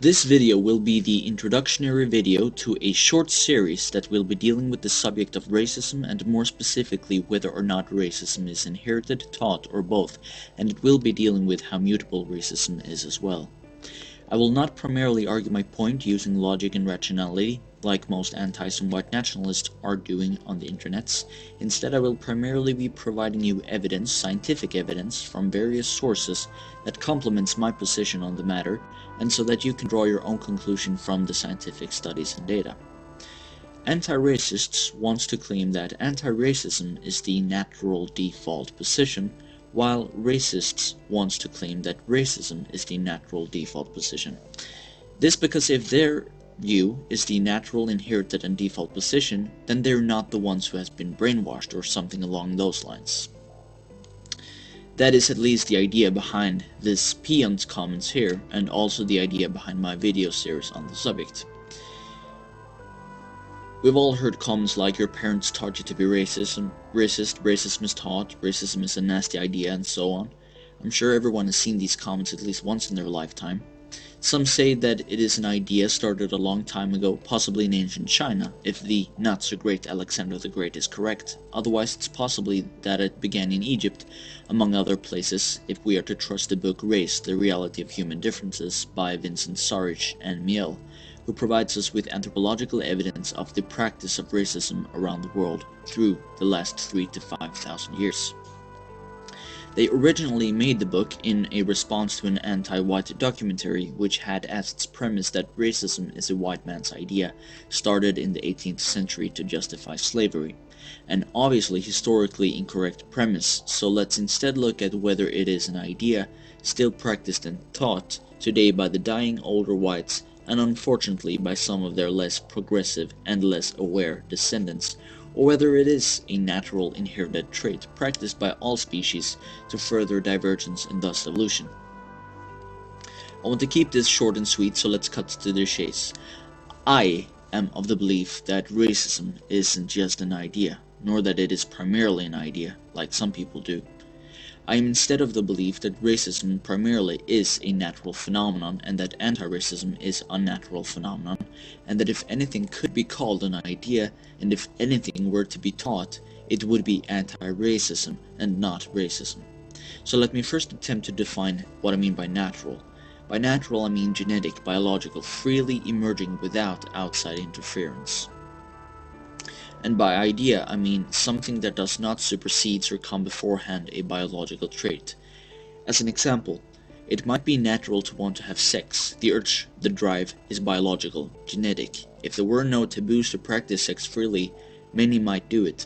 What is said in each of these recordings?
This video will be the introductory video to a short series that will be dealing with the subject of racism, and more specifically whether or not racism is inherited, taught, or both, and it will be dealing with how mutable racism is as well. I will not primarily argue my point using logic and rationality, like most anti-some white nationalists are doing on the internets. Instead, I will primarily be providing you evidence, scientific evidence, from various sources that complements my position on the matter, and so that you can draw your own conclusion from the scientific studies and data. Anti-racists want to claim that anti-racism is the natural default position, while racists want to claim that racism is the natural default position. This because if their view is the natural, inherited, and default position, then they're not the ones who has been brainwashed or something along those lines. That is at least the idea behind this peon's comments here, and also the idea behind my video series on the subject. We've all heard comments like your parents taught you to be racist, racism is taught, racism is a nasty idea, and so on. I'm sure everyone has seen these comments at least once in their lifetime. Some say that it is an idea started a long time ago, possibly in ancient China, if the not-so-great Alexander the Great is correct. Otherwise, it's possibly that it began in Egypt, among other places, if we are to trust the book Race, The Reality of Human Differences by Vincent Sarich and Miel, who provides us with anthropological evidence of the practice of racism around the world through the last 3,000 to 5,000 years. They originally made the book in a response to an anti-white documentary which had as its premise that racism is a white man's idea, started in the 18th century to justify slavery. An obviously historically incorrect premise, so let's instead look at whether it is an idea still practiced and taught today by the dying older whites, and unfortunately by some of their less progressive and less aware descendants, or whether it is a natural inherited trait practiced by all species to further divergence and thus evolution. I want to keep this short and sweet, so let's cut to the chase. I am of the belief that racism isn't just an idea, nor that it is primarily an idea, like some people do. I am instead of the belief that racism primarily is a natural phenomenon, and that anti-racism is a unnatural phenomenon, and that if anything could be called an idea, and if anything were to be taught, it would be anti-racism and not racism. So let me first attempt to define what I mean by natural. By natural I mean genetic, biological, freely emerging without outside interference. And by idea, I mean something that does not supersede or come beforehand a biological trait. As an example, it might be natural to want to have sex. The urge, the drive, is biological, genetic. If there were no taboos to practice sex freely, many might do it.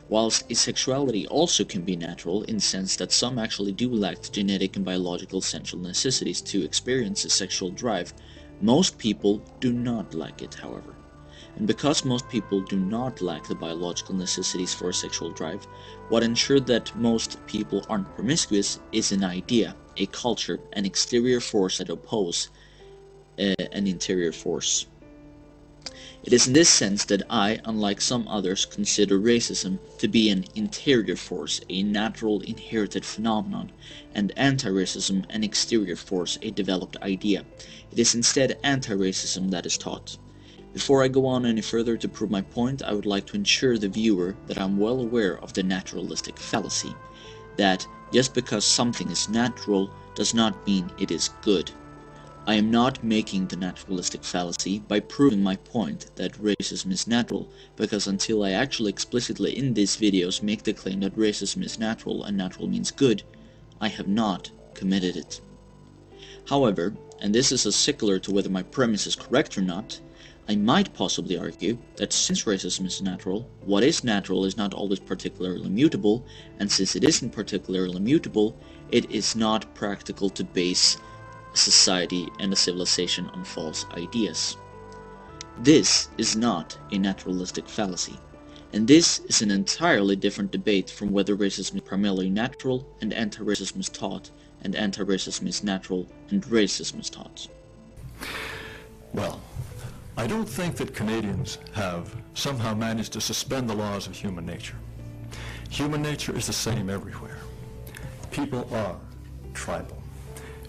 Whilst asexuality also can be natural, in the sense that some actually do lack the genetic and biological essential necessities to experience a sexual drive, most people do not lack it, however. And because most people do not lack the biological necessities for a sexual drive, what ensures that most people aren't promiscuous is an idea, a culture, an exterior force that opposes an interior force. It is in this sense that I, unlike some others, consider racism to be an interior force, a natural inherited phenomenon, and anti-racism an exterior force, a developed idea. It is instead anti-racism that is taught. Before I go on any further to prove my point, I would like to ensure the viewer that I'm well aware of the naturalistic fallacy, that just because something is natural does not mean it is good. I am not making the naturalistic fallacy by proving my point that racism is natural, because until I actually explicitly in these videos make the claim that racism is natural and natural means good, I have not committed it. However, and this is as secular to whether my premise is correct or not, I might possibly argue that since racism is natural, what is natural is not always particularly mutable, and since it isn't particularly mutable, it is not practical to base a society and a civilization on false ideas. This is not a naturalistic fallacy, and this is an entirely different debate from whether racism is primarily natural and anti-racism is taught, and anti-racism is natural and racism is taught. Well, I don't think that Canadians have somehow managed to suspend the laws of human nature. Human nature is the same everywhere. People are tribal.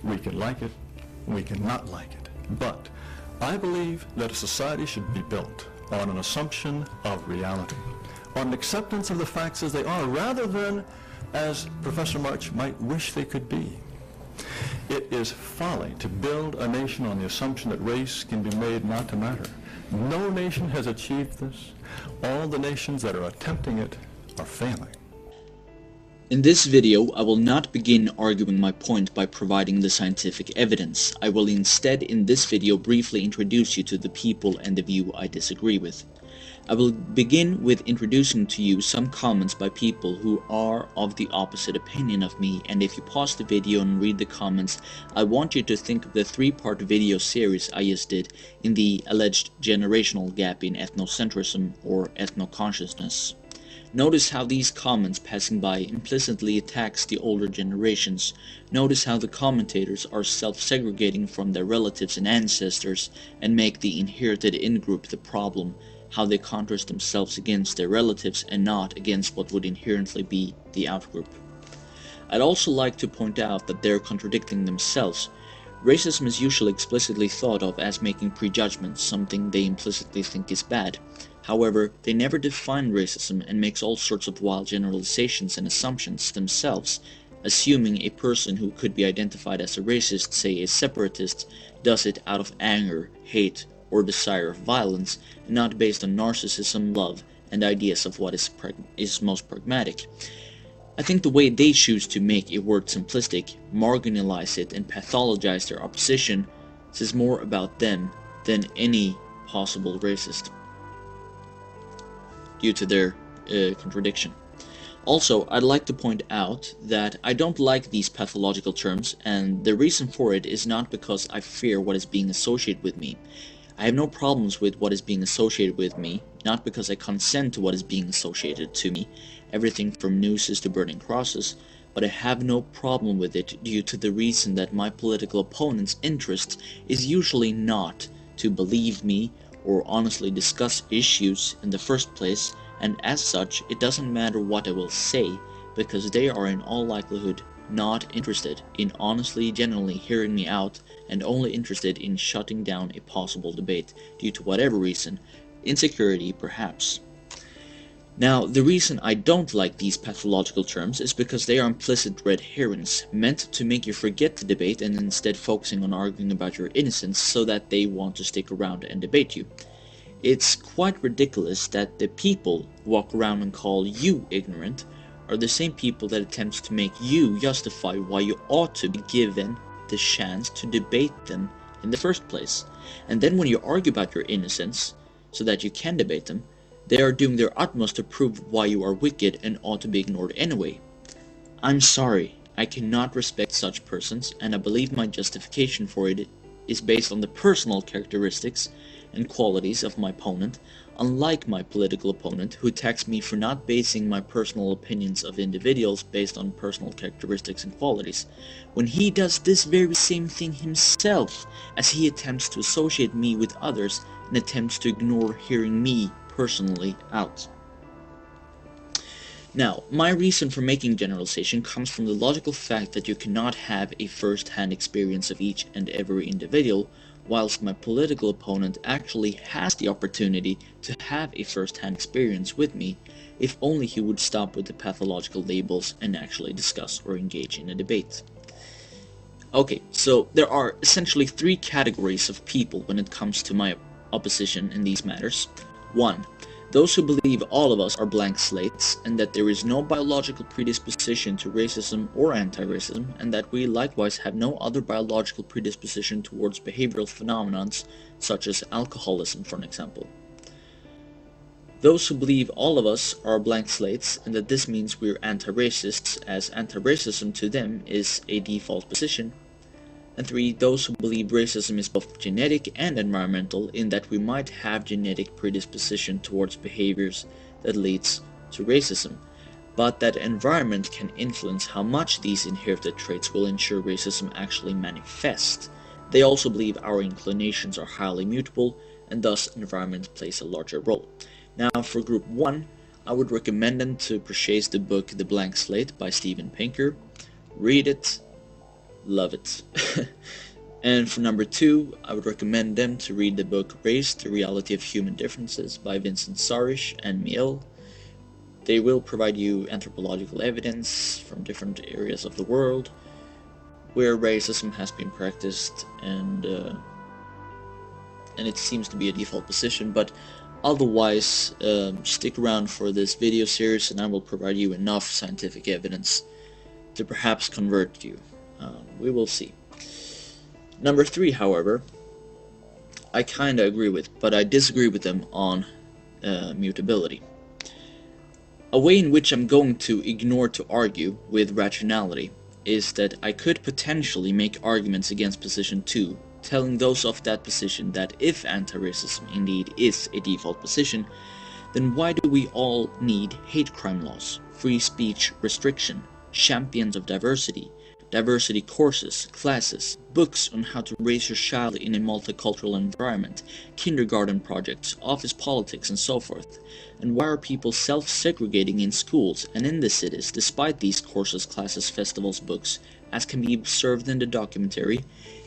We can like it, we can not like it. But I believe that a society should be built on an assumption of reality, on an acceptance of the facts as they are, rather than as Professor March might wish they could be. It is folly to build a nation on the assumption that race can be made not to matter. No nation has achieved this. All the nations that are attempting it are failing. In this video, I will not begin arguing my point by providing the scientific evidence. I will instead in this video briefly introduce you to the people and the view I disagree with. I will begin with introducing to you some comments by people who are of the opposite opinion of me, and if you pause the video and read the comments, I want you to think of the three-part video series I just did in the alleged generational gap in ethnocentrism or ethnoconsciousness. Notice how these comments passing by implicitly attacks the older generations. Notice how the commentators are self-segregating from their relatives and ancestors and make the inherited in-group the problem, how they contrast themselves against their relatives and not against what would inherently be the out-group. I'd also like to point out that they're contradicting themselves. Racism is usually explicitly thought of as making prejudgments, something they implicitly think is bad. However, they never define racism and makes all sorts of wild generalizations and assumptions themselves, assuming a person who could be identified as a racist, say a separatist, does it out of anger, hate, or desire of violence, and not based on narcissism, love, and ideas of what is most pragmatic. I think the way they choose to make a word simplistic, marginalize it, and pathologize their opposition says more about them than any possible racist, due to their contradiction. Also, I'd like to point out that I don't like these pathological terms, and the reason for it is not because I fear what is being associated with me. I have no problems with what is being associated with me, not because I consent to what is being associated to me, everything from nooses to burning crosses, but I have no problem with it due to the reason that my political opponent's interest is usually not to believe me or honestly discuss issues in the first place, and as such it doesn't matter what I will say, because they are in all likelihood not interested in honestly, genuinely hearing me out, and only interested in shutting down a possible debate due to whatever reason, insecurity perhaps. Now, the reason I don't like these pathological terms is because they are implicit red herrings, meant to make you forget the debate and instead focusing on arguing about your innocence so that they want to stick around and debate you. It's quite ridiculous that the people who walk around and call you ignorant are the same people that attempts to make you justify why you ought to be given the chance to debate them in the first place. And then when you argue about your innocence, so that you can debate them, they are doing their utmost to prove why you are wicked and ought to be ignored anyway. I'm sorry, I cannot respect such persons, and I believe my justification for it is based on the personal characteristics and qualities of my opponent, unlike my political opponent who attacks me for not basing my personal opinions of individuals based on personal characteristics and qualities, when he does this very same thing himself, as he attempts to associate me with others and attempts to ignore hearing me personally out. Now, my reason for making generalization comes from the logical fact that you cannot have a first-hand experience of each and every individual, whilst my political opponent actually has the opportunity to have a first-hand experience with me, if only he would stop with the pathological labels and actually discuss or engage in a debate. Okay, so there are essentially three categories of people when it comes to my opposition in these matters. 1. Those who believe all of us are blank slates, and that there is no biological predisposition to racism or anti-racism, and that we likewise have no other biological predisposition towards behavioral phenomena such as alcoholism, for an example. Those who believe all of us are blank slates, and that this means we're anti-racists, as anti-racism to them is a default position. And 3. Those who believe racism is both genetic and environmental, in that we might have genetic predisposition towards behaviors that leads to racism, but that environment can influence how much these inherited traits will ensure racism actually manifest. They also believe our inclinations are highly mutable, and thus environment plays a larger role. Now, for group 1, I would recommend them to purchase the book The Blank Slate by Steven Pinker. Read it. Love it. And for number 2, I would recommend them to read the book Race, The Reality of Human Differences by Vincent Sarish and Miel. They will provide you anthropological evidence from different areas of the world where racism has been practiced, and it seems to be a default position, but otherwise stick around for this video series and I will provide you enough scientific evidence to perhaps convert you. We will see. Number 3, however, I kinda agree with, but I disagree with them on mutability. A way in which I'm going to ignore to argue with rationality is that I could potentially make arguments against position 2, telling those of that position that if anti-racism indeed is a default position, then why do we all need hate crime laws, free speech restriction, champions of diversity, diversity courses, classes, books on how to raise your child in a multicultural environment, kindergarten projects, office politics, and so forth? And why are people self-segregating in schools and in the cities despite these courses, classes, festivals, books, as can be observed in the documentary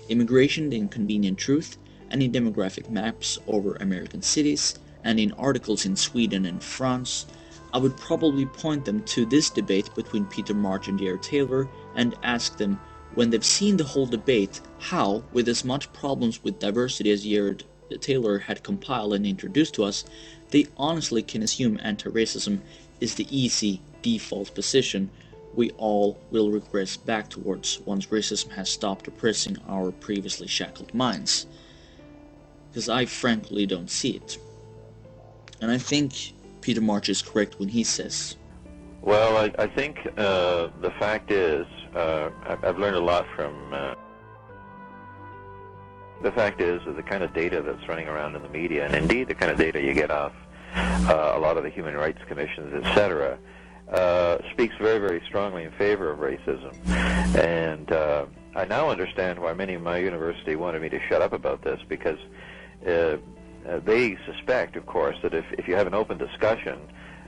Immigration: The Inconvenient Truth, and in demographic maps over American cities, and in articles in Sweden and France? I would probably point them to this debate between Peter March and Jared Taylor and ask them, when they've seen the whole debate, how, with as much problems with diversity as Jared Taylor had compiled and introduced to us, they honestly can assume anti-racism is the easy default position we all will regress back towards once racism has stopped oppressing our previously shackled minds. Because I frankly don't see it. And I think Peter March is correct when he says, well, I think the fact is, I've learned a lot from, the fact is that the kind of data that's running around in the media, and indeed the kind of data you get off a lot of the human rights commissions, etc., speaks very, very strongly in favor of racism. And I now understand why many of my university wanted me to shut up about this, because they suspect, of course, that if you have an open discussion,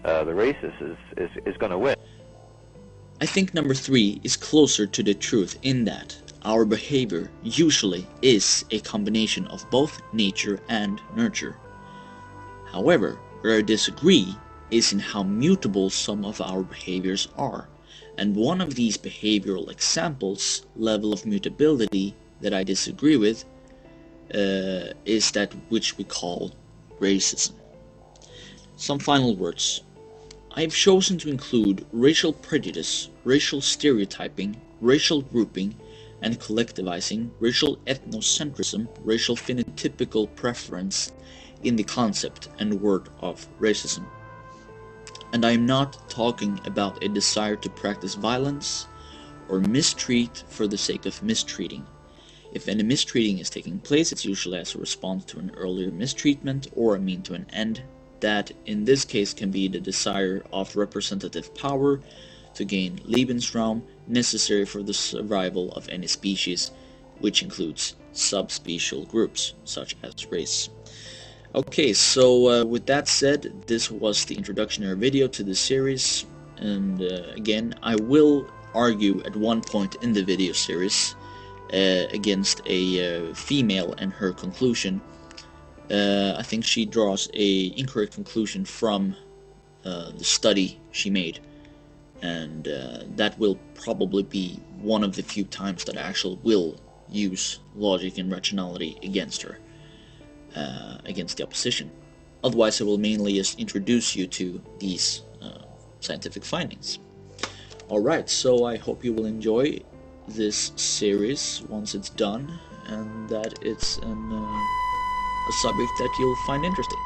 the racist is going to win. I think number 3 is closer to the truth in that our behavior usually is a combination of both nature and nurture. However, where I disagree is in how mutable some of our behaviors are, and one of these behavioral examples, level of mutability, that I disagree with is that which we call racism. Some final words. I have chosen to include racial prejudice, racial stereotyping, racial grouping, and collectivizing, racial ethnocentrism, racial phenotypical preference in the concept and word of racism. And I am not talking about a desire to practice violence or mistreat for the sake of mistreating. If any mistreating is taking place, it's usually as a response to an earlier mistreatment or a mean to an end, that in this case can be the desire of representative power to gain Lebensraum necessary for the survival of any species, which includes subspecial groups such as race. Okay, so with that said, this was the introductory video to this series, and again, I will argue at one point in the video series against a female and her conclusion. I think she draws a incorrect conclusion from the study she made, and that will probably be one of the few times that I actually will use logic and rationality against her, against the opposition. Otherwise I will mainly just introduce you to these scientific findings. Alright, so I hope you will enjoy this series once it's done, and that it's a subject that you'll find interesting.